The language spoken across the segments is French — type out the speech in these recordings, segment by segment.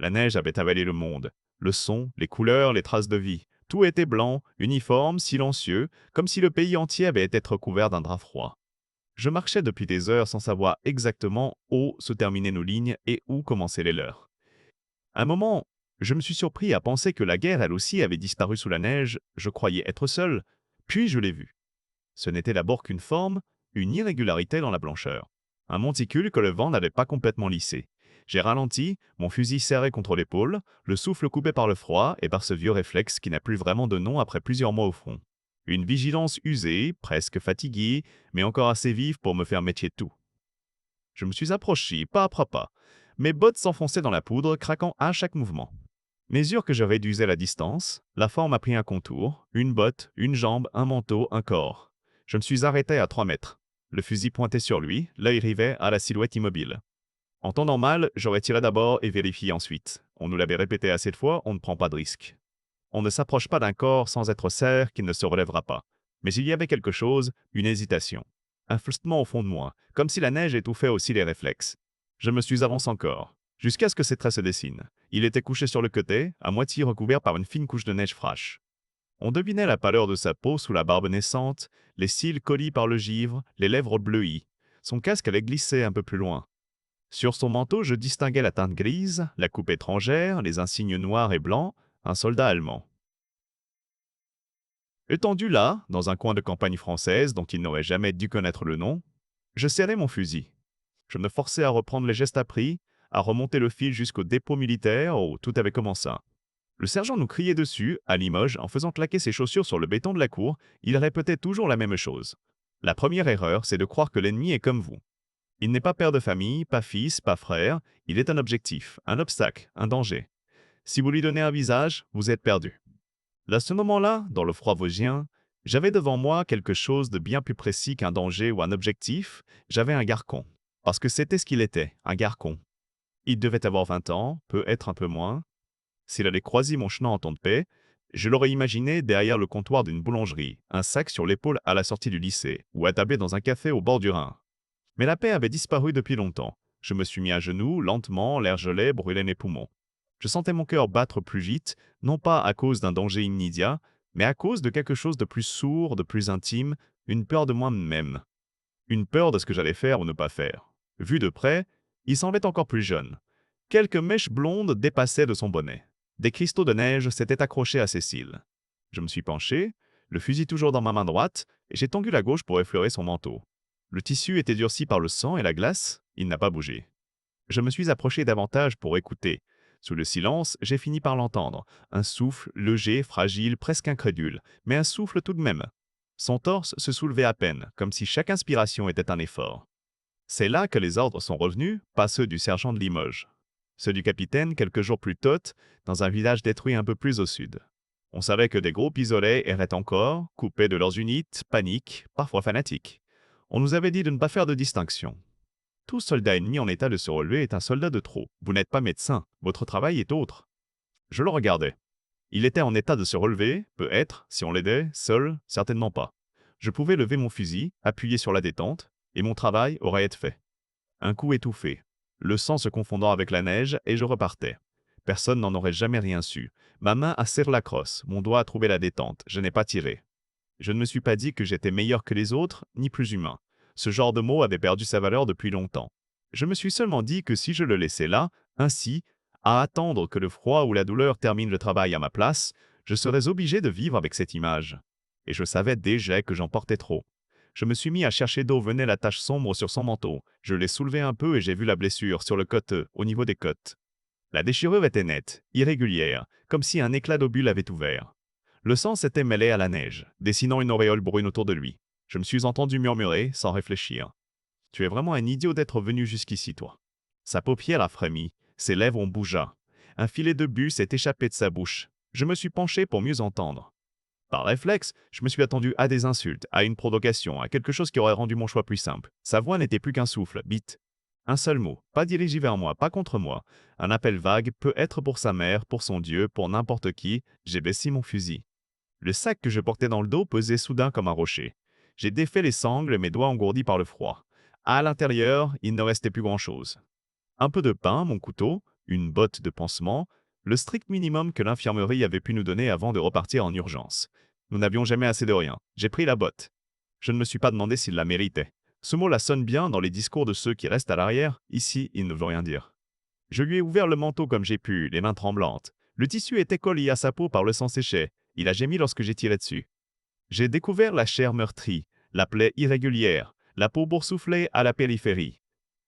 La neige avait avalé le monde. Le son, les couleurs, les traces de vie. Tout était blanc, uniforme, silencieux, comme si le pays entier avait été recouvert d'un drap froid. Je marchais depuis des heures sans savoir exactement où se terminaient nos lignes et où commençaient les leurs. À un moment, je me suis surpris à penser que la guerre, elle aussi, avait disparu sous la neige. Je croyais être seul, puis je l'ai vue. Ce n'était d'abord qu'une forme, une irrégularité dans la blancheur. Un monticule que le vent n'avait pas complètement lissé. J'ai ralenti, mon fusil serré contre l'épaule, le souffle coupé par le froid et par ce vieux réflexe qui n'a plus vraiment de nom après plusieurs mois au front. Une vigilance usée, presque fatiguée, mais encore assez vive pour me faire métier de tout. Je me suis approché, pas à pas. Mes bottes s'enfonçaient dans la poudre, craquant à chaque mouvement. Mesure que je réduisais la distance, la forme a pris un contour, une botte, une jambe, un manteau, un corps. Je me suis arrêté à 3 mètres. Le fusil pointé sur lui, l'œil rivé à la silhouette immobile. En temps normal, j'aurais tiré d'abord et vérifié ensuite. On nous l'avait répété assez de fois, on ne prend pas de risque. On ne s'approche pas d'un corps sans être cerf qu'il ne se relèvera pas. Mais il y avait quelque chose, une hésitation. Un flottement au fond de moi, comme si la neige étouffait aussi les réflexes. Je me suis avancé encore, jusqu'à ce que ses traits se dessinent. Il était couché sur le côté, à moitié recouvert par une fine couche de neige fraîche. On devinait la pâleur de sa peau sous la barbe naissante, les cils collés par le givre, les lèvres bleuies. Son casque avait glissé un peu plus loin. Sur son manteau, je distinguais la teinte grise, la coupe étrangère, les insignes noirs et blancs, un soldat allemand. Étendu là, dans un coin de campagne française dont il n'aurait jamais dû connaître le nom, je serrais mon fusil. Je me forçais à reprendre les gestes appris, à remonter le fil jusqu'au dépôt militaire où tout avait commencé. Le sergent nous criait dessus, à Limoges, en faisant claquer ses chaussures sur le béton de la cour, il répétait toujours la même chose. La première erreur, c'est de croire que l'ennemi est comme vous. Il n'est pas père de famille, pas fils, pas frère, il est un objectif, un obstacle, un danger. Si vous lui donnez un visage, vous êtes perdu. À ce moment-là, dans le froid vosgien, j'avais devant moi quelque chose de bien plus précis qu'un danger ou un objectif, j'avais un garcon. Parce que c'était ce qu'il était, un garcon. Il devait avoir 20 ans, peut-être un peu moins. S'il allait croiser mon chemin en temps de paix, je l'aurais imaginé derrière le comptoir d'une boulangerie, un sac sur l'épaule à la sortie du lycée, ou attablé dans un café au bord du Rhin. Mais la paix avait disparu depuis longtemps. Je me suis mis à genoux, lentement, l'air gelé brûlait mes poumons. Je sentais mon cœur battre plus vite, non pas à cause d'un danger immédiat, mais à cause de quelque chose de plus sourd, de plus intime, une peur de moi-même. Une peur de ce que j'allais faire ou ne pas faire. Vu de près, il semblait encore plus jeune. Quelques mèches blondes dépassaient de son bonnet. Des cristaux de neige s'étaient accrochés à ses cils. Je me suis penché, le fusil toujours dans ma main droite, et j'ai tendu la gauche pour effleurer son manteau. Le tissu était durci par le sang et la glace, il n'a pas bougé. Je me suis approché davantage pour écouter. Sous le silence, j'ai fini par l'entendre. Un souffle, léger, fragile, presque incrédule, mais un souffle tout de même. Son torse se soulevait à peine, comme si chaque inspiration était un effort. C'est là que les ordres sont revenus, pas ceux du sergent de Limoges. Ceux du capitaine, quelques jours plus tôt, dans un village détruit un peu plus au sud. On savait que des groupes isolés erraient encore, coupés de leurs unités, paniques, parfois fanatiques. On nous avait dit de ne pas faire de distinction. Tout soldat ennemi en état de se relever est un soldat de trop. Vous n'êtes pas médecin, votre travail est autre. Je le regardais. Il était en état de se relever, peut-être, si on l'aidait, seul, certainement pas. Je pouvais lever mon fusil, appuyer sur la détente, et mon travail aurait été fait. Un coup étouffé, le sang se confondant avec la neige, et je repartais. Personne n'en aurait jamais rien su. Ma main a serré la crosse, mon doigt a trouvé la détente, je n'ai pas tiré. Je ne me suis pas dit que j'étais meilleur que les autres, ni plus humain. Ce genre de mot avait perdu sa valeur depuis longtemps. Je me suis seulement dit que si je le laissais là, ainsi, à attendre que le froid ou la douleur termine le travail à ma place, je serais obligé de vivre avec cette image. Et je savais déjà que j'en portais trop. Je me suis mis à chercher d'où venait la tache sombre sur son manteau. Je l'ai soulevé un peu et j'ai vu la blessure sur le côte, au niveau des côtes. La déchirure était nette, irrégulière, comme si un éclat d'obus l'avait ouvert. Le sang s'était mêlé à la neige, dessinant une auréole brune autour de lui. Je me suis entendu murmurer, sans réfléchir. Tu es vraiment un idiot d'être venu jusqu'ici, toi. Sa paupière a frémi, ses lèvres ont bougé. Un filet de bus s'est échappé de sa bouche. Je me suis penché pour mieux entendre. Par réflexe, je me suis attendu à des insultes, à une provocation, à quelque chose qui aurait rendu mon choix plus simple. Sa voix n'était plus qu'un souffle, bite. Un seul mot, pas dirigé vers moi, pas contre moi. Un appel vague, peut être pour sa mère, pour son Dieu, pour n'importe qui. J'ai baissé mon fusil. Le sac que je portais dans le dos pesait soudain comme un rocher. J'ai défait les sangles, mes doigts engourdis par le froid. À l'intérieur, il ne restait plus grand-chose. Un peu de pain, mon couteau, une botte de pansement, le strict minimum que l'infirmerie avait pu nous donner avant de repartir en urgence. Nous n'avions jamais assez de rien. J'ai pris la botte. Je ne me suis pas demandé s'il la méritait. Ce mot-là sonne bien dans les discours de ceux qui restent à l'arrière. Ici, il ne veut rien dire. Je lui ai ouvert le manteau comme j'ai pu, les mains tremblantes. Le tissu était collé à sa peau par le sang séché. Il a gémi lorsque j'ai tiré dessus. J'ai découvert la chair meurtrie, la plaie irrégulière, la peau boursouflée à la périphérie.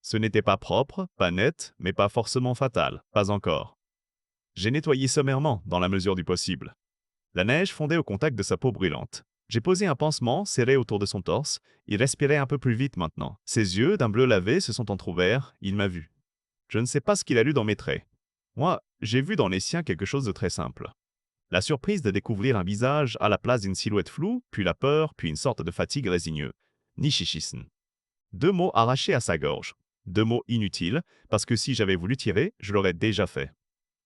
Ce n'était pas propre, pas net, mais pas forcément fatal, pas encore. J'ai nettoyé sommairement, dans la mesure du possible. La neige fondait au contact de sa peau brûlante. J'ai posé un pansement serré autour de son torse. Il respirait un peu plus vite maintenant. Ses yeux, d'un bleu lavé, se sont entr'ouverts. Il m'a vu. Je ne sais pas ce qu'il a lu dans mes traits. Moi, j'ai vu dans les siens quelque chose de très simple. La surprise de découvrir un visage à la place d'une silhouette floue, puis la peur, puis une sorte de fatigue résigneux. Nishishisn. 2 mots arrachés à sa gorge. 2 mots inutiles, parce que si j'avais voulu tirer, je l'aurais déjà fait.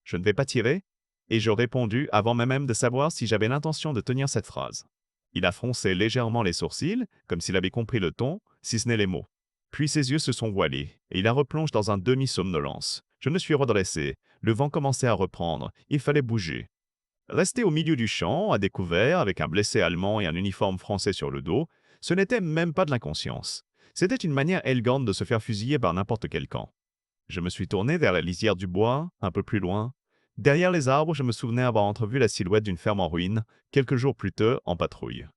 Je ne vais pas tirer, et j'ai répondu avant même de savoir si j'avais l'intention de tenir cette phrase. Il a froncé légèrement les sourcils, comme s'il avait compris le ton, si ce n'est les mots. Puis ses yeux se sont voilés, et il a replongé dans un demi-somnolence. Je me suis redressé, le vent commençait à reprendre, il fallait bouger. Rester au milieu du champ, à découvert, avec un blessé allemand et un uniforme français sur le dos, ce n'était même pas de l'inconscience. C'était une manière élégante de se faire fusiller par n'importe quel camp. Je me suis tourné vers la lisière du bois, un peu plus loin. Derrière les arbres, je me souvenais avoir entrevu la silhouette d'une ferme en ruine, quelques jours plus tôt, en patrouille.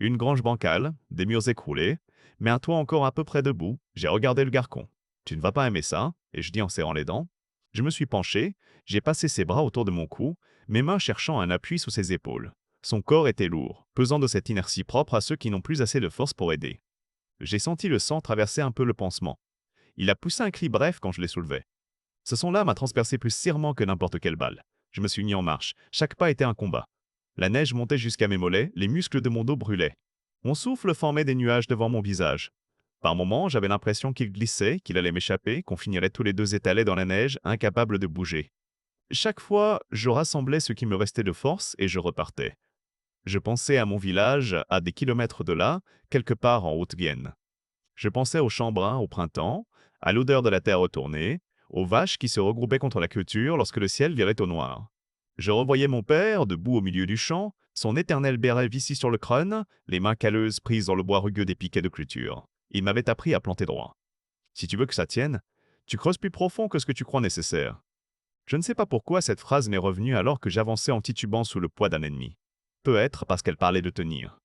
Une grange bancale, des murs écroulés, mais un toit encore à peu près debout. J'ai regardé le garcon. Tu ne vas pas aimer ça, et je dis en serrant les dents. Je me suis penché, j'ai passé ses bras autour de mon cou, mes mains cherchant un appui sous ses épaules. Son corps était lourd, pesant de cette inertie propre à ceux qui n'ont plus assez de force pour aider. J'ai senti le sang traverser un peu le pansement. Il a poussé un cri bref quand je l'ai soulevé. Ce son-là m'a transpercé plus serrement que n'importe quelle balle. Je me suis mis en marche. Chaque pas était un combat. La neige montait jusqu'à mes mollets, les muscles de mon dos brûlaient. Mon souffle formait des nuages devant mon visage. Par moments, j'avais l'impression qu'il glissait, qu'il allait m'échapper, qu'on finirait tous les deux étalés dans la neige, incapables de bouger. Chaque fois, je rassemblais ce qui me restait de force et je repartais. Je pensais à mon village, à des kilomètres de là, quelque part en Haute-Vienne. Je pensais aux champs bruns au printemps, à l'odeur de la terre retournée, aux vaches qui se regroupaient contre la clôture lorsque le ciel virait au noir. Je revoyais mon père, debout au milieu du champ, son éternel béret vissé sur le crâne, les mains calleuses prises dans le bois rugueux des piquets de clôture. Il m'avait appris à planter droit. Si tu veux que ça tienne, tu creuses plus profond que ce que tu crois nécessaire. Je ne sais pas pourquoi cette phrase m'est revenue alors que j'avançais en titubant sous le poids d'un ennemi. Peut-être parce qu'elle parlait de tenir.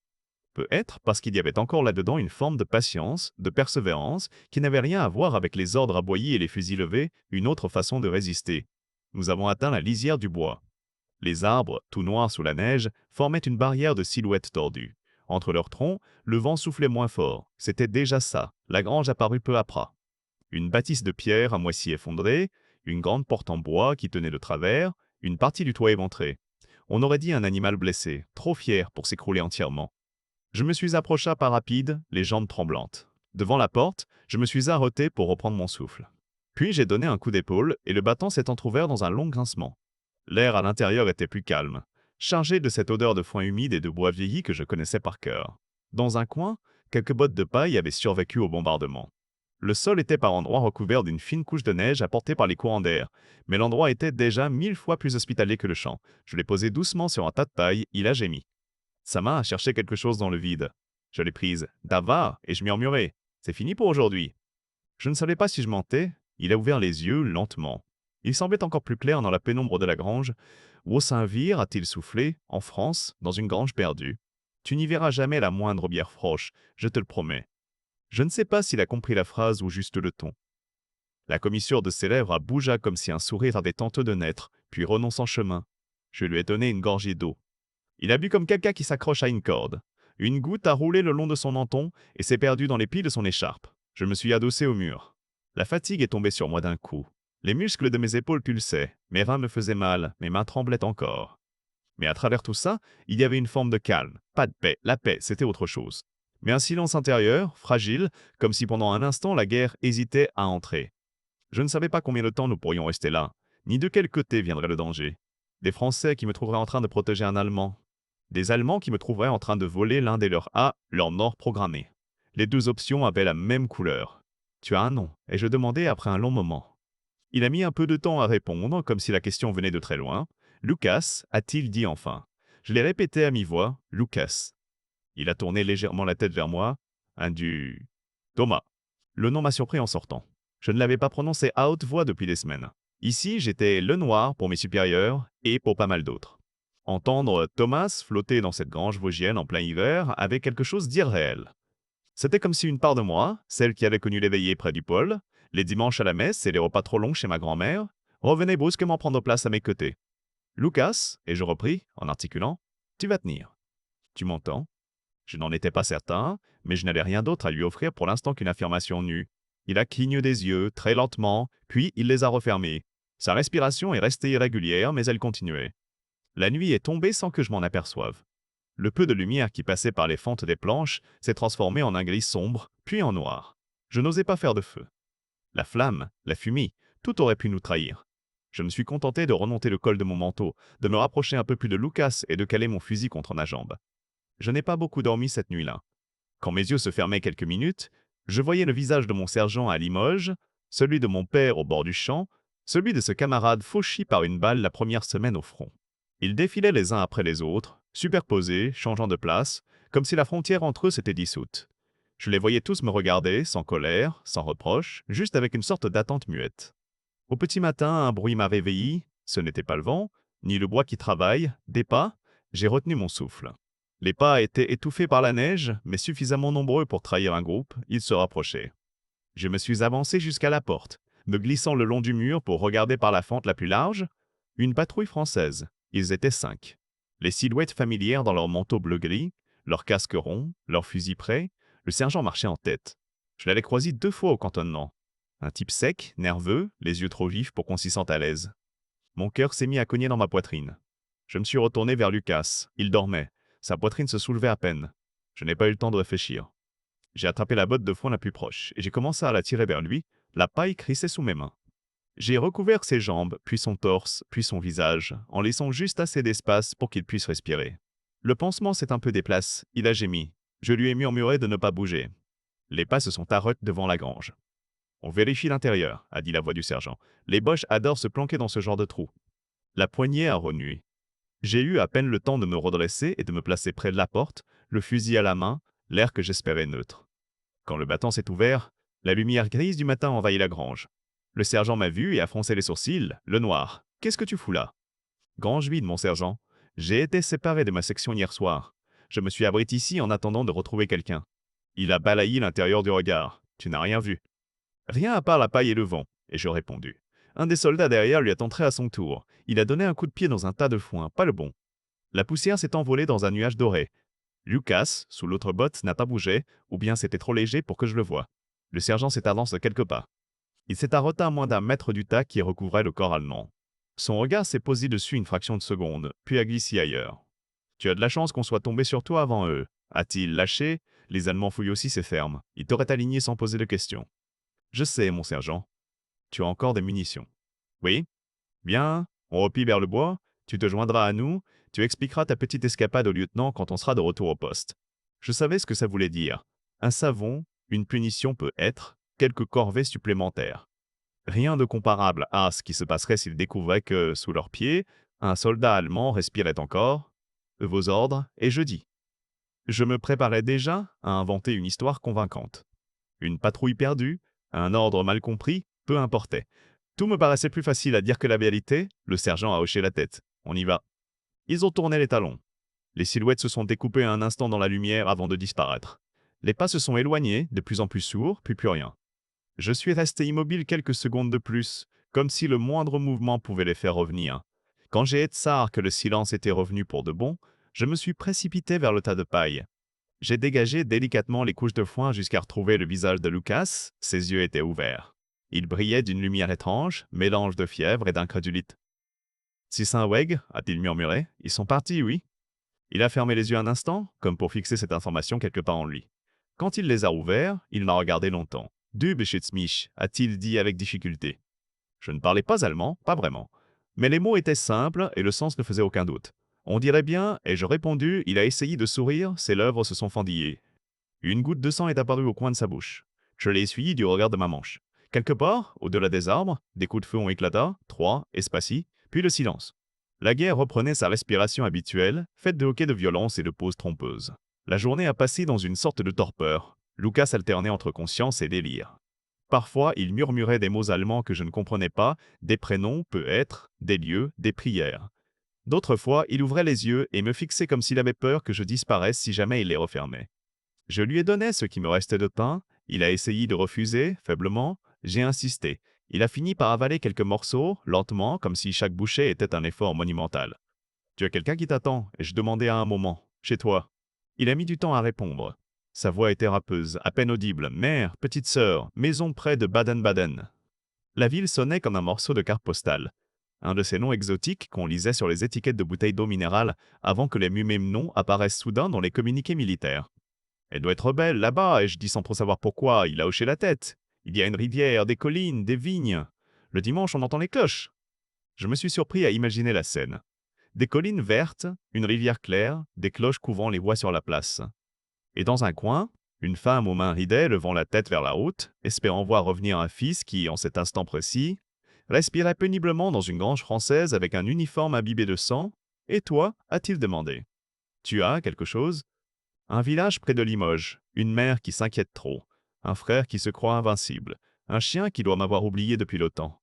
Peut-être parce qu'il y avait encore là-dedans une forme de patience, de persévérance, qui n'avait rien à voir avec les ordres aboyés et les fusils levés, une autre façon de résister. Nous avons atteint la lisière du bois. Les arbres, tout noirs sous la neige, formaient une barrière de silhouettes tordues. Entre leurs troncs, le vent soufflait moins fort. C'était déjà ça. La grange apparut peu après. Une bâtisse de pierre à moitié effondrée, une grande porte en bois qui tenait de travers, une partie du toit éventré. On aurait dit un animal blessé, trop fier pour s'écrouler entièrement. Je me suis approché pas rapide, les jambes tremblantes. Devant la porte, je me suis arrêté pour reprendre mon souffle. Puis j'ai donné un coup d'épaule et le battant s'est entrouvert dans un long grincement. L'air à l'intérieur était plus calme, chargé de cette odeur de foin humide et de bois vieilli que je connaissais par cœur. Dans un coin, quelques bottes de paille avaient survécu au bombardement. Le sol était par endroits recouvert d'une fine couche de neige apportée par les courants d'air, mais l'endroit était déjà 1000 fois plus hospitalier que le champ. Je l'ai posé doucement sur un tas de paille, il a gémi. Sa main a cherché quelque chose dans le vide. Je l'ai prise, d'ava, et je murmurai. C'est fini pour aujourd'hui. Je ne savais pas si je mentais. Il a ouvert les yeux lentement. Il semblait encore plus clair dans la pénombre de la grange. Où Saint-Vire, a-t-il soufflé, en France, dans une grange perdue. Tu n'y verras jamais la moindre bière froche, je te le promets. Je ne sais pas s'il a compris la phrase ou juste le ton. La commissure de ses lèvres bougea comme si un sourire avait tenté de naître, puis renonce en chemin. Je lui ai donné une gorgée d'eau. Il a bu comme quelqu'un qui s'accroche à une corde. Une goutte a roulé le long de son menton et s'est perdue dans les plis de son écharpe. Je me suis adossé au mur. La fatigue est tombée sur moi d'un coup. Les muscles de mes épaules pulsaient, mes reins me faisaient mal, mes mains tremblaient encore. Mais à travers tout ça, il y avait une forme de calme. Pas de paix, la paix, c'était autre chose. Mais un silence intérieur, fragile, comme si pendant un instant la guerre hésitait à entrer. Je ne savais pas combien de temps nous pourrions rester là, ni de quel côté viendrait le danger. Des Français qui me trouveraient en train de protéger un Allemand. Des Allemands qui me trouveraient en train de voler l'un des leurs A, leur nord programmé. Les deux options avaient la même couleur. Tu as un nom, ai-je demandé après un long moment. Il a mis un peu de temps à répondre, comme si la question venait de très loin. Lucas, a-t-il dit enfin. Je l'ai répété à mi-voix, Lucas. Il a tourné légèrement la tête vers moi. Thomas. Le nom m'a surpris en sortant. Je ne l'avais pas prononcé à haute voix depuis des semaines. Ici, j'étais le noir pour mes supérieurs et pour pas mal d'autres. Entendre Thomas flotter dans cette grange vosgienne en plein hiver avait quelque chose d'irréel. C'était comme si une part de moi, celle qui avait connu les veillées près du pôle, les dimanches à la messe et les repas trop longs chez ma grand-mère, revenait brusquement prendre place à mes côtés. Lucas, et je repris, en articulant, tu vas tenir. Tu m'entends? Je n'en étais pas certain, mais je n'avais rien d'autre à lui offrir pour l'instant qu'une affirmation nue. Il a cligné des yeux, très lentement, puis il les a refermés. Sa respiration est restée irrégulière, mais elle continuait. La nuit est tombée sans que je m'en aperçoive. Le peu de lumière qui passait par les fentes des planches s'est transformé en un gris sombre, puis en noir. Je n'osais pas faire de feu. La flamme, la fumée, tout aurait pu nous trahir. Je me suis contenté de remonter le col de mon manteau, de me rapprocher un peu plus de Lucas et de caler mon fusil contre ma jambe. Je n'ai pas beaucoup dormi cette nuit-là. Quand mes yeux se fermaient quelques minutes, je voyais le visage de mon sergent à Limoges, celui de mon père au bord du champ, celui de ce camarade fauchi par une balle la première semaine au front. Ils défilaient les uns après les autres, superposés, changeant de place, comme si la frontière entre eux s'était dissoute. Je les voyais tous me regarder, sans colère, sans reproche, juste avec une sorte d'attente muette. Au petit matin, un bruit m'a réveilli, ce n'était pas le vent, ni le bois qui travaille, des pas, j'ai retenu mon souffle. Les pas étaient étouffés par la neige, mais suffisamment nombreux pour trahir un groupe, ils se rapprochaient. Je me suis avancé jusqu'à la porte, me glissant le long du mur pour regarder par la fente la plus large. Une patrouille française. Ils étaient 5. Les silhouettes familières dans leurs manteaux bleu-gris, leurs casques ronds, leurs fusils prêts, le sergent marchait en tête. Je l'avais croisé 2 fois au cantonnement. Un type sec, nerveux, les yeux trop vifs pour qu'on s'y sente à l'aise. Mon cœur s'est mis à cogner dans ma poitrine. Je me suis retourné vers Lucas. Il dormait. Sa poitrine se soulevait à peine. Je n'ai pas eu le temps de réfléchir. J'ai attrapé la botte de foin la plus proche et j'ai commencé à la tirer vers lui. La paille crissait sous mes mains. J'ai recouvert ses jambes, puis son torse, puis son visage, en laissant juste assez d'espace pour qu'il puisse respirer. Le pansement s'est un peu déplacé, il a gémi. Je lui ai murmuré de ne pas bouger. Les pas se sont arrêtés devant la grange. On vérifie l'intérieur, a dit la voix du sergent. Les boches adorent se planquer dans ce genre de trou. La poignée a remué. J'ai eu à peine le temps de me redresser et de me placer près de la porte, le fusil à la main, l'air que j'espérais neutre. Quand le battant s'est ouvert, la lumière grise du matin envahit la grange. Le sergent m'a vu et a froncé les sourcils. Le noir. Qu'est-ce que tu fous là? Grange vide, mon sergent. J'ai été séparé de ma section hier soir. Je me suis abrité ici en attendant de retrouver quelqu'un. Il a balayé l'intérieur du regard. Tu n'as rien vu. Rien à part la paille et le vent. Et je répondu. Un des soldats derrière lui est entré à son tour. Il a donné un coup de pied dans un tas de foin, pas le bon. La poussière s'est envolée dans un nuage doré. Lucas, sous l'autre botte, n'a pas bougé, ou bien c'était trop léger pour que je le voie. Le sergent s'est avancé de quelques pas. Il s'est arrêté à moins d'un mètre du tas qui recouvrait le corps allemand. Son regard s'est posé dessus une fraction de seconde, puis a glissé ailleurs. Tu as de la chance qu'on soit tombé sur toi avant eux. A-t-il lâché? Les Allemands fouillent aussi ces fermes. Ils t'auraient aligné sans poser de questions. Je sais, mon sergent. Tu as encore des munitions. Oui? Bien, on replie vers le bois. Tu te joindras à nous. Tu expliqueras ta petite escapade au lieutenant quand on sera de retour au poste. Je savais ce que ça voulait dire. Un savon, une punition peut être, quelques corvées supplémentaires. Rien de comparable à ce qui se passerait s'ils découvraient que, sous leurs pieds, un soldat allemand respirait encore. Vos ordres, et jeudi. Je me préparais déjà à inventer une histoire convaincante. Une patrouille perdue, un ordre mal compris, peu importait. Tout me paraissait plus facile à dire que la vérité. Le sergent a hoché la tête. On y va. Ils ont tourné les talons. Les silhouettes se sont découpées un instant dans la lumière avant de disparaître. Les pas se sont éloignés, de plus en plus sourds, puis plus rien. Je suis resté immobile quelques secondes de plus, comme si le moindre mouvement pouvait les faire revenir. Quand j'ai été tsar que le silence était revenu pour de bon, je me suis précipité vers le tas de paille. J'ai dégagé délicatement les couches de foin jusqu'à retrouver le visage de Lucas. Ses yeux étaient ouverts. Il brillait d'une lumière étrange, mélange de fièvre et d'incrédulité. Si Saint-Weg, a-t-il murmuré, ils sont partis, oui. Il a fermé les yeux un instant, comme pour fixer cette information quelque part en lui. Quand il les a ouverts, il m'a regardé longtemps. Du beschützt mich, a-t-il dit avec difficulté. Je ne parlais pas allemand, pas vraiment. Mais les mots étaient simples et le sens ne faisait aucun doute. On dirait bien, ai-je répondu, il a essayé de sourire, ses lèvres se sont fendillées. Une goutte de sang est apparue au coin de sa bouche. Je l'ai essuyé du regard de ma manche. Quelque part, au-delà des arbres, des coups de feu ont éclata, 3, espacie, puis le silence. La guerre reprenait sa respiration habituelle, faite de hoquets de violence et de pauses trompeuses. La journée a passé dans une sorte de torpeur. Lucas alternait entre conscience et délire. Parfois, il murmurait des mots allemands que je ne comprenais pas, des prénoms, peut-être, des lieux, des prières. D'autres fois, il ouvrait les yeux et me fixait comme s'il avait peur que je disparaisse si jamais il les refermait. Je lui ai donné ce qui me restait de pain, il a essayé de refuser, faiblement, j'ai insisté. Il a fini par avaler quelques morceaux, lentement, comme si chaque bouchée était un effort monumental. Tu as quelqu'un qui t'attend, ai-je demandé à un moment. Chez toi. Il a mis du temps à répondre. Sa voix était râpeuse, à peine audible. Mère, petite sœur, maison près de Baden-Baden. La ville sonnait comme un morceau de carte postale. Un de ces noms exotiques qu'on lisait sur les étiquettes de bouteilles d'eau minérale avant que les mêmes noms apparaissent soudain dans les communiqués militaires. Elle doit être belle là-bas, ai-je dit sans trop savoir pourquoi. Il a hoché la tête. Il y a une rivière, des collines, des vignes. Le dimanche, on entend les cloches. Je me suis surpris à imaginer la scène. Des collines vertes, une rivière claire, des cloches couvrant les voies sur la place. Et dans un coin, une femme aux mains ridées levant la tête vers la route, espérant voir revenir un fils qui, en cet instant précis, respirait péniblement dans une grange française avec un uniforme imbibé de sang. Et toi, a-t-il demandé. Tu as quelque chose? Un village près de Limoges, une mère qui s'inquiète trop, un frère qui se croit invincible, un chien qui doit m'avoir oublié depuis longtemps.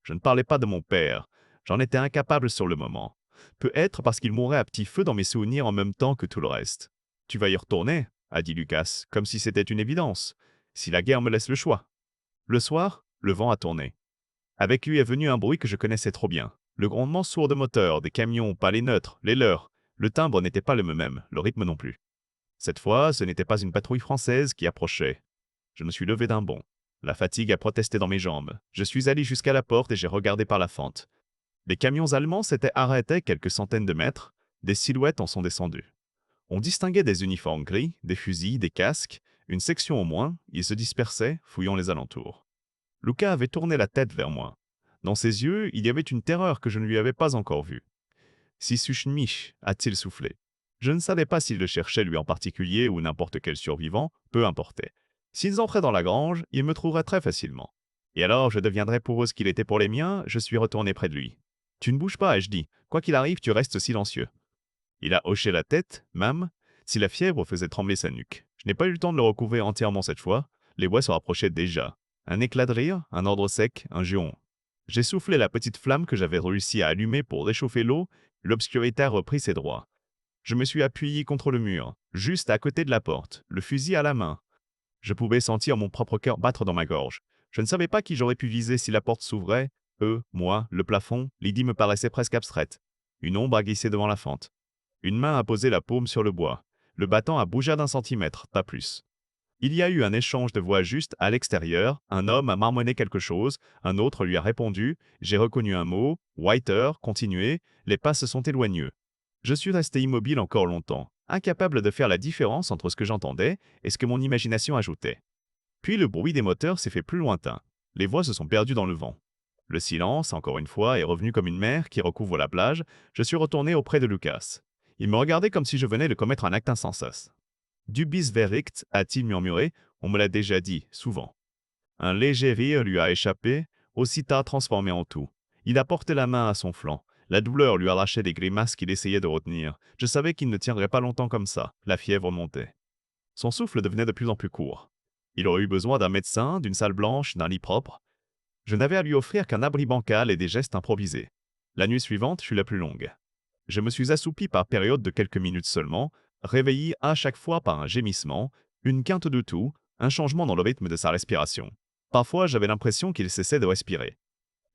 Je ne parlais pas de mon père, j'en étais incapable sur le moment. Peut-être parce qu'il mourait à petit feu dans mes souvenirs en même temps que tout le reste. Tu vas y retourner, a dit Lucas, comme si c'était une évidence, si la guerre me laisse le choix. Le soir, le vent a tourné. Avec lui est venu un bruit que je connaissais trop bien. Le grondement sourd de moteurs, des camions, pas les neutres, les leurs. Le timbre n'était pas le même, le rythme non plus. Cette fois, ce n'était pas une patrouille française qui approchait. Je me suis levé d'un bond. La fatigue a protesté dans mes jambes. Je suis allé jusqu'à la porte et j'ai regardé par la fente. Les camions allemands s'étaient arrêtés quelques centaines de mètres. Des silhouettes en sont descendues. On distinguait des uniformes gris, des fusils, des casques. Une section au moins, ils se dispersaient, fouillant les alentours. Luca avait tourné la tête vers moi. Dans ses yeux, il y avait une terreur que je ne lui avais pas encore vue. Si mich, a-t-il soufflé. Je ne savais pas s'il le cherchait lui en particulier ou n'importe quel survivant, peu importait. S'ils entraient dans la grange, ils me trouveraient très facilement. Et alors je deviendrais pour eux ce qu'il était pour les miens, je suis retourné près de lui. Tu ne bouges pas, ai-je dit. Quoi qu'il arrive, tu restes silencieux. Il a hoché la tête, même, si la fièvre faisait trembler sa nuque. Je n'ai pas eu le temps de le recouvrir entièrement cette fois. Les voix se rapprochaient déjà. Un éclat de rire, un ordre sec, un juron. J'ai soufflé la petite flamme que j'avais réussi à allumer pour réchauffer l'eau. L'obscurité a repris ses droits. Je me suis appuyé contre le mur, juste à côté de la porte, le fusil à la main. Je pouvais sentir mon propre cœur battre dans ma gorge. Je ne savais pas qui j'aurais pu viser si la porte s'ouvrait. Eux, moi, le plafond, l'idée me paraissait presque abstraite. Une ombre a glissé devant la fente. Une main a posé la paume sur le bois. Le battant a bougé d'un centimètre, pas plus. Il y a eu un échange de voix juste à l'extérieur. Un homme a marmonné quelque chose, un autre lui a répondu. J'ai reconnu un mot. Whiter, continuez. Les pas se sont éloignés. Je suis resté immobile encore longtemps, incapable de faire la différence entre ce que j'entendais et ce que mon imagination ajoutait. Puis le bruit des moteurs s'est fait plus lointain. Les voix se sont perdues dans le vent. Le silence, encore une fois, est revenu comme une mer qui recouvre la plage. Je suis retourné auprès de Lucas. Il me regardait comme si je venais de commettre un acte insensé. Du bis vericht, a-t-il murmuré, on me l'a déjà dit, souvent. Un léger rire lui a échappé, aussitôt transformé en tout. Il a porté la main à son flanc. La douleur lui arrachait des grimaces qu'il essayait de retenir. Je savais qu'il ne tiendrait pas longtemps comme ça. La fièvre montait. Son souffle devenait de plus en plus court. Il aurait eu besoin d'un médecin, d'une salle blanche, d'un lit propre. Je n'avais à lui offrir qu'un abri bancal et des gestes improvisés. La nuit suivante fut la plus longue. Je me suis assoupi par période de quelques minutes seulement, réveillé à chaque fois par un gémissement, une quinte de toux, un changement dans le rythme de sa respiration. Parfois, j'avais l'impression qu'il cessait de respirer.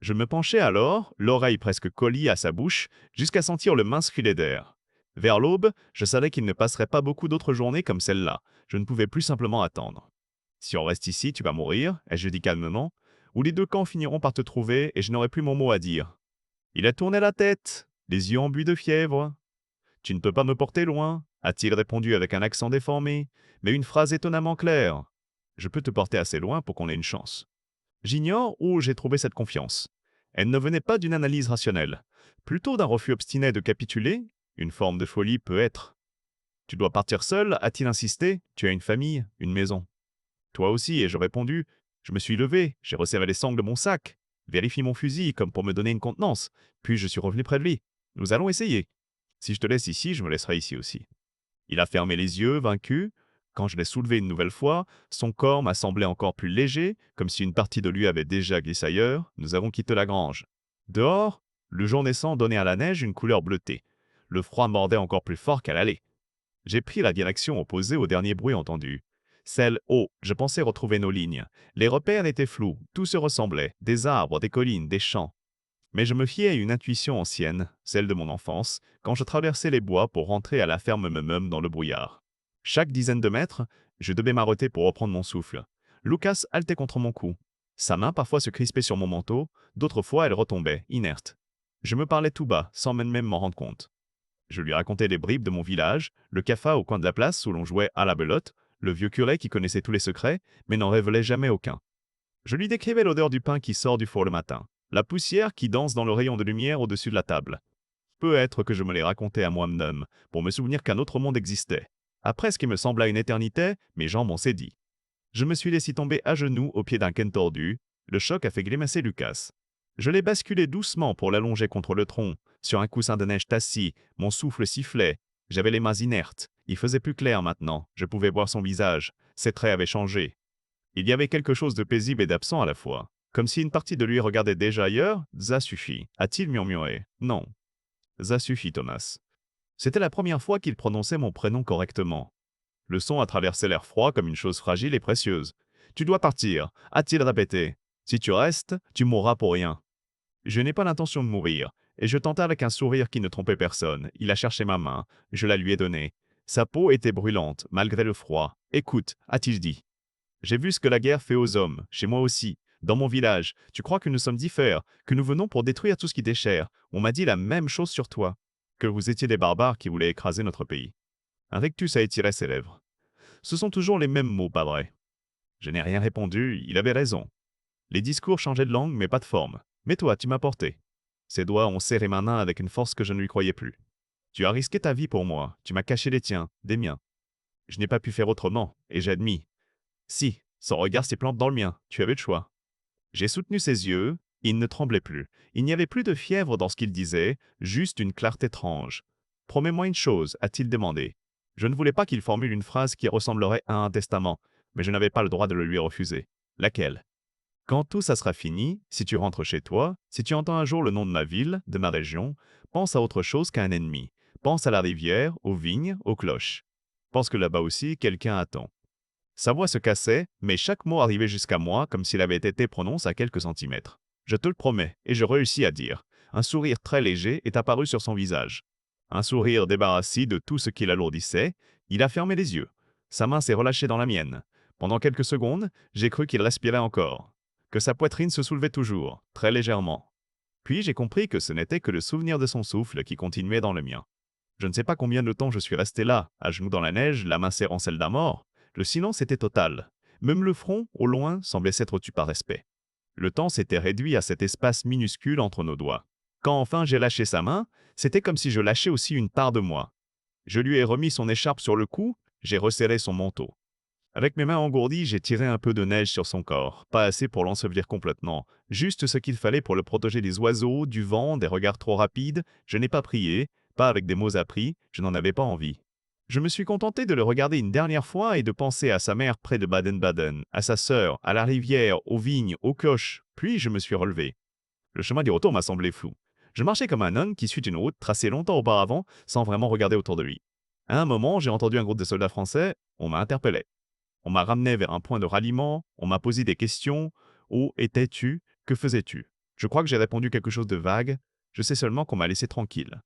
Je me penchai alors, l'oreille presque collée à sa bouche, jusqu'à sentir le mince filet d'air. Vers l'aube, je savais qu'il ne passerait pas beaucoup d'autres journées comme celle-là. Je ne pouvais plus simplement attendre. Si on reste ici, tu vas mourir, ai-je dit calmement, ou les deux camps finiront par te trouver et je n'aurai plus mon mot à dire. Il a tourné la tête, les yeux embuis de fièvre. Tu ne peux pas me porter loin, a-t-il répondu avec un accent déformé, mais une phrase étonnamment claire. Je peux te porter assez loin pour qu'on ait une chance. J'ignore où j'ai trouvé cette confiance. Elle ne venait pas d'une analyse rationnelle, plutôt d'un refus obstiné de capituler, une forme de folie peut être. Tu dois partir seul, a-t-il insisté, tu as une famille, une maison. Toi aussi, ai-je répondu, Je me suis levé, j'ai resserré les sangles de mon sac, vérifié mon fusil comme pour me donner une contenance, puis je suis revenu près de lui. Nous allons essayer. Si je te laisse ici, je me laisserai ici aussi. Il a fermé les yeux, vaincu. Quand je l'ai soulevé une nouvelle fois, son corps m'a semblé encore plus léger, comme si une partie de lui avait déjà glissé ailleurs. Nous avons quitté la grange. Dehors, le jour naissant donnait à la neige une couleur bleutée. Le froid mordait encore plus fort qu'à l'aller. J'ai pris la direction opposée au dernier bruit entendu. Celle où je pensais retrouver nos lignes. Les repères étaient flous, tout se ressemblait, des arbres, des collines, des champs. Mais je me fiais à une intuition ancienne, celle de mon enfance, quand je traversais les bois pour rentrer à la ferme Memum dans le brouillard. Chaque dizaine de mètres, je devais m'arrêter pour reprendre mon souffle. Lucas haletait contre mon cou. Sa main parfois se crispait sur mon manteau, d'autres fois elle retombait, inerte. Je me parlais tout bas, sans même m'en rendre compte. Je lui racontais les bribes de mon village, le café au coin de la place où l'on jouait à la belote, le vieux curé qui connaissait tous les secrets, mais n'en révélait jamais aucun. Je lui décrivais l'odeur du pain qui sort du four le matin, la poussière qui danse dans le rayon de lumière au-dessus de la table. Peut-être que je me les racontais à moi-même, pour me souvenir qu'un autre monde existait. Après ce qui me sembla une éternité, mes jambes ont cédé. Je me suis laissé tomber à genoux au pied d'un ken tordu. Le choc a fait grimacer Lucas. Je l'ai basculé doucement pour l'allonger contre le tronc. Sur un coussin de neige tassis, mon souffle sifflait. J'avais les mains inertes. Il faisait plus clair maintenant. Je pouvais voir son visage. Ses traits avaient changé. Il y avait quelque chose de paisible et d'absent à la fois. Comme si une partie de lui regardait déjà ailleurs. Ça suffit, a-t-il murmuré. Non. Ça suffit, Thomas. C'était la première fois qu'il prononçait mon prénom correctement. Le son a traversé l'air froid comme une chose fragile et précieuse. Tu dois partir, a-t-il répété. Si tu restes, tu mourras pour rien. Je n'ai pas l'intention de mourir, et je tentai avec un sourire qui ne trompait personne. Il a cherché ma main, je la lui ai donnée. Sa peau était brûlante, malgré le froid. Écoute, a-t-il dit. J'ai vu ce que la guerre fait aux hommes, chez moi aussi, dans mon village. Tu crois que nous sommes différents, que nous venons pour détruire tout ce qui déchire. On m'a dit la même chose sur toi, que vous étiez des barbares qui voulaient écraser notre pays. Un rictus a étiré ses lèvres. Ce sont toujours les mêmes mots, pas vrai? Je n'ai rien répondu, il avait raison. Les discours changeaient de langue, mais pas de forme. Mais toi, tu m'as porté. Ses doigts ont serré ma main avec une force que je ne lui croyais plus. Tu as risqué ta vie pour moi, tu m'as caché les tiens, des miens. Je n'ai pas pu faire autrement, et j'ai admis. Si, son regard s'est planté dans le mien, tu avais le choix. J'ai soutenu ses yeux, il ne tremblait plus. Il n'y avait plus de fièvre dans ce qu'il disait, juste une clarté étrange. Promets-moi une chose, a-t-il demandé. Je ne voulais pas qu'il formule une phrase qui ressemblerait à un testament, mais je n'avais pas le droit de le lui refuser. Laquelle? Quand tout ça sera fini, si tu rentres chez toi, si tu entends un jour le nom de ma ville, de ma région, pense à autre chose qu'à un ennemi. Pense à la rivière, aux vignes, aux cloches. Pense que là-bas aussi, quelqu'un attend. Sa voix se cassait, mais chaque mot arrivait jusqu'à moi comme s'il avait été prononcé à quelques centimètres. Je te le promets, et je réussis à dire. Un sourire très léger est apparu sur son visage. Un sourire débarrassé de tout ce qui l'alourdissait. Il a fermé les yeux. Sa main s'est relâchée dans la mienne. Pendant quelques secondes, j'ai cru qu'il respirait encore, que sa poitrine se soulevait toujours, très légèrement. Puis j'ai compris que ce n'était que le souvenir de son souffle qui continuait dans le mien. Je ne sais pas combien de temps je suis resté là, à genoux dans la neige, la main serrant celle d'un mort. Le silence était total. Même le front, au loin, semblait s'être tu par respect. Le temps s'était réduit à cet espace minuscule entre nos doigts. Quand enfin j'ai lâché sa main, c'était comme si je lâchais aussi une part de moi. Je lui ai remis son écharpe sur le cou, j'ai resserré son manteau. Avec mes mains engourdies, j'ai tiré un peu de neige sur son corps, pas assez pour l'ensevelir complètement, juste ce qu'il fallait pour le protéger des oiseaux, du vent, des regards trop rapides. Je n'ai pas prié, pas avec des mots appris, je n'en avais pas envie. Je me suis contenté de le regarder une dernière fois et de penser à sa mère près de Baden-Baden, à sa sœur, à la rivière, aux vignes, aux cloches. Puis je me suis relevé. Le chemin du retour m'a semblé flou. Je marchais comme un homme qui suit une route tracée longtemps auparavant sans vraiment regarder autour de lui. À un moment, j'ai entendu un groupe de soldats français, on m'a interpellé. On m'a ramené vers un point de ralliement, on m'a posé des questions. Où étais-tu? Que faisais-tu? Je crois que j'ai répondu quelque chose de vague. Je sais seulement qu'on m'a laissé tranquille.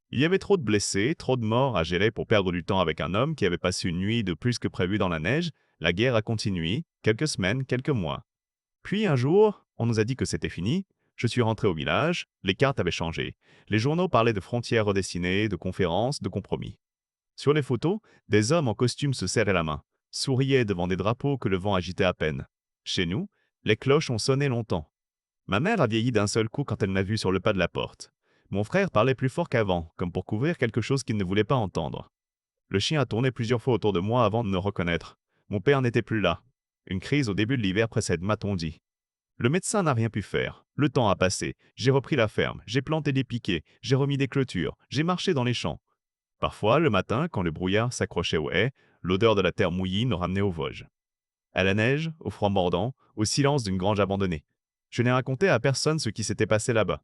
Il y avait trop de blessés, trop de morts à gérer pour perdre du temps avec un homme qui avait passé une nuit de plus que prévu dans la neige. La guerre a continué, quelques semaines, quelques mois. Puis un jour, on nous a dit que c'était fini. Je suis rentré au village, les cartes avaient changé. Les journaux parlaient de frontières redessinées, de conférences, de compromis. Sur les photos, des hommes en costume se serraient la main, souriaient devant des drapeaux que le vent agitait à peine. Chez nous, les cloches ont sonné longtemps. Ma mère a vieilli d'un seul coup quand elle m'a vu sur le pas de la porte. Mon frère parlait plus fort qu'avant, comme pour couvrir quelque chose qu'il ne voulait pas entendre. Le chien a tourné plusieurs fois autour de moi avant de me reconnaître. Mon père n'était plus là. Une crise au début de l'hiver précède, m'a-t-on dit. Le médecin n'a rien pu faire. Le temps a passé. J'ai repris la ferme. J'ai planté des piquets. J'ai remis des clôtures. J'ai marché dans les champs. Parfois, le matin, quand le brouillard s'accrochait aux haies, l'odeur de la terre mouillie nous ramenait aux Vosges. À la neige, au froid mordant, au silence d'une grange abandonnée. Je n'ai raconté à personne ce qui s'était passé là-bas.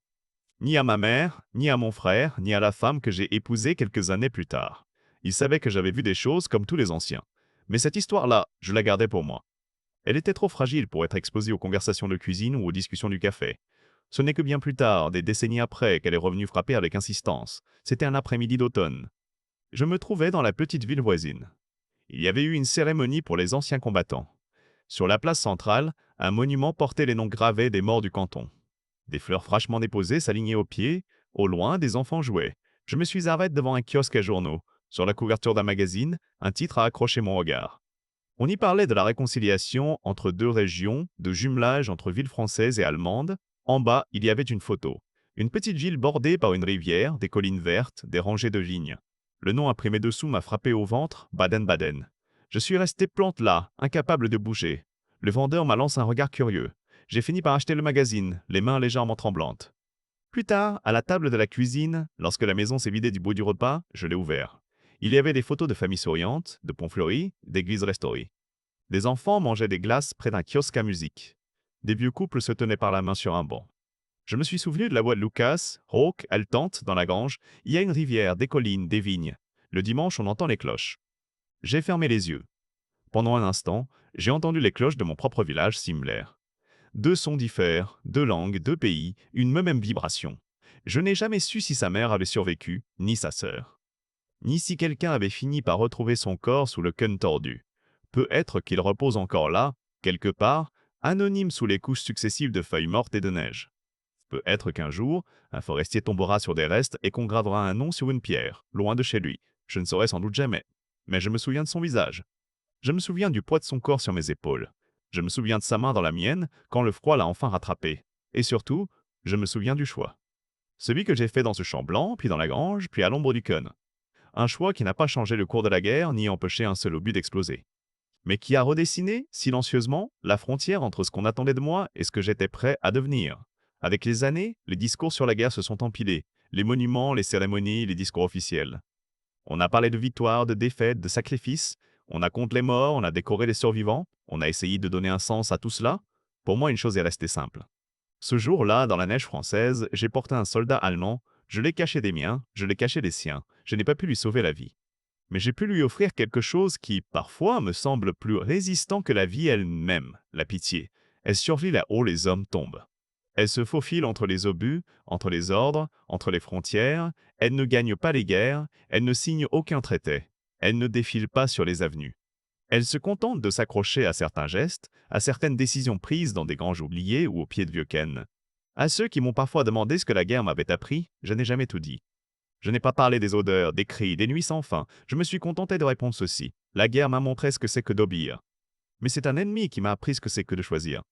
Ni à ma mère, ni à mon frère, ni à la femme que j'ai épousée quelques années plus tard. Ils savaient que j'avais vu des choses comme tous les anciens. Mais cette histoire-là, je la gardais pour moi. Elle était trop fragile pour être exposée aux conversations de cuisine ou aux discussions du café. Ce n'est que bien plus tard, des décennies après, qu'elle est revenue frapper avec insistance. C'était un après-midi d'automne. Je me trouvais dans la petite ville voisine. Il y avait eu une cérémonie pour les anciens combattants. Sur la place centrale, un monument portait les noms gravés des morts du canton. Des fleurs fraîchement déposées s'alignaient aux pieds. Au loin, des enfants jouaient. Je me suis arrêté devant un kiosque à journaux. Sur la couverture d'un magazine, un titre a accroché mon regard. On y parlait de la réconciliation entre deux régions, de jumelage entre villes françaises et allemandes. En bas, il y avait une photo. Une petite ville bordée par une rivière, des collines vertes, des rangées de vignes. Le nom imprimé dessous m'a frappé au ventre, Baden-Baden. Je suis resté plante là, incapable de bouger. Le vendeur m'a lancé un regard curieux. J'ai fini par acheter le magazine, les mains légèrement tremblantes. Plus tard, à la table de la cuisine, lorsque la maison s'est vidée du bruit du repas, je l'ai ouvert. Il y avait des photos de familles souriantes, de ponts fleuris, d'églises restaurées. Des enfants mangeaient des glaces près d'un kiosque à musique. Des vieux couples se tenaient par la main sur un banc. Je me suis souvenu de la voix de Lucas, rauque, haletante, dans la grange. Il y a une rivière, des collines, des vignes. Le dimanche, on entend les cloches. J'ai fermé les yeux. Pendant un instant, j'ai entendu les cloches de mon propre village, Simler. Deux sons diffèrent, deux langues, deux pays, une même vibration. Je n'ai jamais su si sa mère avait survécu, ni sa sœur. Ni si quelqu'un avait fini par retrouver son corps sous le cône tordu. Peut-être qu'il repose encore là, quelque part, anonyme sous les couches successives de feuilles mortes et de neige. Peut-être qu'un jour, un forestier tombera sur des restes et qu'on gravera un nom sur une pierre, loin de chez lui. Je ne saurai sans doute jamais. Mais je me souviens de son visage. Je me souviens du poids de son corps sur mes épaules. Je me souviens de sa main dans la mienne quand le froid l'a enfin rattrapé. Et surtout, je me souviens du choix. Celui que j'ai fait dans ce champ blanc, puis dans la grange, puis à l'ombre du cône. Un choix qui n'a pas changé le cours de la guerre ni empêché un seul obus d'exploser. Mais qui a redessiné, silencieusement, la frontière entre ce qu'on attendait de moi et ce que j'étais prêt à devenir. Avec les années, les discours sur la guerre se sont empilés. Les monuments, les cérémonies, les discours officiels. On a parlé de victoires, de défaites, de sacrifices. On a compté les morts, on a décoré les survivants. On a essayé de donner un sens à tout cela. Pour moi, une chose est restée simple. Ce jour-là, dans la neige française, j'ai porté un soldat allemand. Je l'ai caché des miens, je l'ai caché des siens. Je n'ai pas pu lui sauver la vie. Mais j'ai pu lui offrir quelque chose qui, parfois, me semble plus résistant que la vie elle-même, la pitié. Elle survit là où les hommes tombent. Elle se faufile entre les obus, entre les ordres, entre les frontières. Elle ne gagne pas les guerres, elle ne signe aucun traité. Elle ne défile pas sur les avenues. Elle se contente de s'accrocher à certains gestes, à certaines décisions prises dans des granges oubliées ou au pied de vieux Ken. À ceux qui m'ont parfois demandé ce que la guerre m'avait appris, je n'ai jamais tout dit. Je n'ai pas parlé des odeurs, des cris, des nuits sans fin. Je me suis contenté de répondre ceci. La guerre m'a montré ce que c'est que d'obéir. Mais c'est un ennemi qui m'a appris ce que c'est que de choisir.